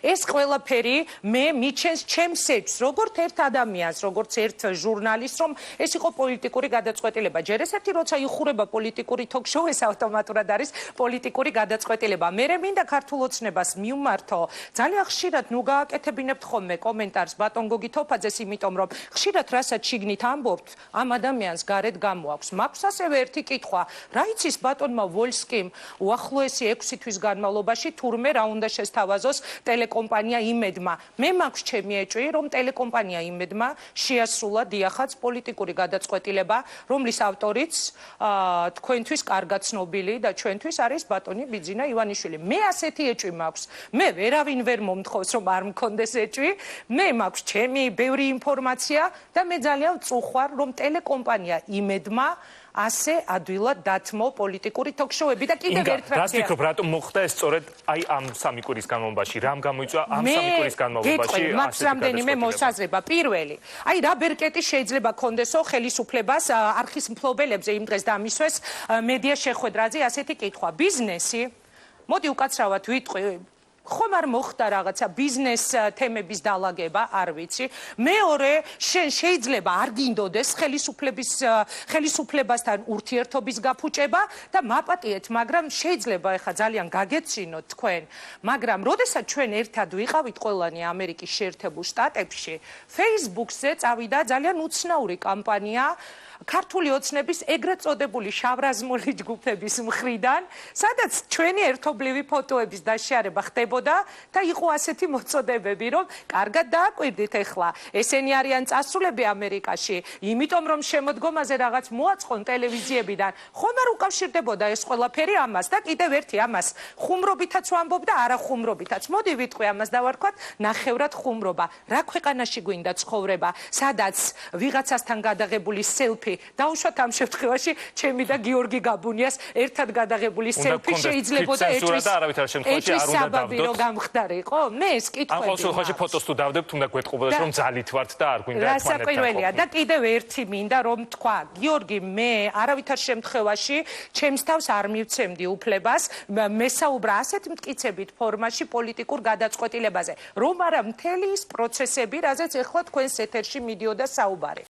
ეს ყველაფერი მე მიჩენს ჩემს ეჭვს, როგორც ერთ ადამიანს, როგორც ერთ ჟურნალისტს, რომ ეს იყო პოლიტიკური გადაწყვეტილება. ჯერ ესეთი როცა იხურება პოლიტიკური თოქ-შოუ, ეს ავტომატურად არის პოლიტიკური გადაწყვეტილება. მე მინდა ქართულ ოცნებას მივმართო. ძალიან ხშირად გააკეთებინებთ ხოლმე კომენტარს ბატონ გოგი თოფაძეს, იმიტომ რომ ხშირად რასაც შიგნით ამბობთ, ამ ადამიანს გარეთ გამოაქვს. მაქვს ასევე ერთი კითხვა, რა იცის ბატონმა ვოლსკიმ უახლოესი 6 თვის განმავლობაში თურმე რა უნდა შესთავაზოს ტელეკომპანია იმედმა. მე მაქვს ჩემი ეჭვი, რომ ტელეკომპანია იმედმა შეასრულა დიახაც პოლიტიკური გადაწყვეტილება, რომლის ავტორიც თქვენთვის კარგად ცნობილი და ჩვენთვის არის ბატონი ბიძინა ივანიშვილი. მე ასეთი ეჭვი მაქვს. მე ვერავინ ვერ მომთხოვს, რომ არ მქონდეს ეჭვი. მე მაქვს ჩემი ბევრი ინფორმაცია და მე ძალიან ვწუხარ, რომ ტელეკომპანია იმედმა ასე ადვილად დათმო პოლიტიკური თოქ-შოუები და კიდევ ერთ რას ფიქრობ, რატომ მოხდა ეს სწორედ აი ამ 3 კვირის განმავლობაში? რამ გამოიწვია ამ 3 კვირის განმავლობაში? მაქვს რამდენიმე მოსაზრება. პირველი, აი რა ბერკეტი შეიძლება კონდესო ხელისუფლებას არქის მფლობელებზე იმ დღეს დამისვეს მედია შეხვედრაზე ასეთი კითხვა. ბიზნესი, მოდი უკაცრავად ვიტყვი, ხომ არ მოხდა რაღაცა ბიზნეს თემების დალაგება, არ ვიცი. მეორე, შენ შეიძლება არ გინდოდეს ხელისუფლებასთან ურთიერთობის გაფუჭება და მაპატიეთ, მაგრამ შეიძლება ეხა ძალიან გაგეცინოთ თქვენ, მაგრამ როდესაც ჩვენ ერთად ვიყავით ყველანი ამერიკის შეერთებულ შტატებში, Facebook-ზე წავიდა ძალიან უცნაური კამპანია ქართული ოცნების ეგრეთ წოდებული შავრაზმული ჯგუფების მხრიდან, სადაც ჩვენი ერთობლივი ფოტოების დაშიარება ხდებოდა და იყო ასეთი მოწოდებები, რომ კარგად დააკვირდით ახლა, ესენი არიან წასულები ამერიკაში, იმიტომ რომ შემოდგომაზე რაღაც მოაწყონ ტელევიზიებიდან, ხომ არ უკავშირდებოდა ეს ყველაფერი ამას და კიდევ ერთი ამას ხუმრობითაც ვამბობ და არა ხუმრობითაც. მოდი ვიტყვი ამას დავარქვათ ნახევრად ხუმრობა. რა ქვეყანაში გვინდა ცხოვრება, სადაც ვიღაცასთან გადაღებული სელფი დაუშვათ ამ შემთხვევაში ჩემი და გიორგი გაბუნიას ერთად გადაღებული სელფი შეიძლებოდა ეჭვის საბაბი რომ გამხდარიყო? მე ეს კითხვები. ამ შემთხვევაში ფოტოს თუ დავდებთ, უნდა გვეტყობოდეს რომ ძალით ვართ და არ გვინდა ერთმანეთთან. რასაკვირველია და კიდევ ერთი მინდა რომ თქვა, გიორგი, მე არავითარ შემთხვევაში ჩემს თავს არ მივცემდი უფლებას მესაუბრა ასეთ მტკიცებით ფორმაში პოლიტიკურ გადაწყვეტილებაზე, რომ არა მთელი ის პროცესები, რაზეც ეხლა თქვენს ეთერში მიდიოდა საუბარი.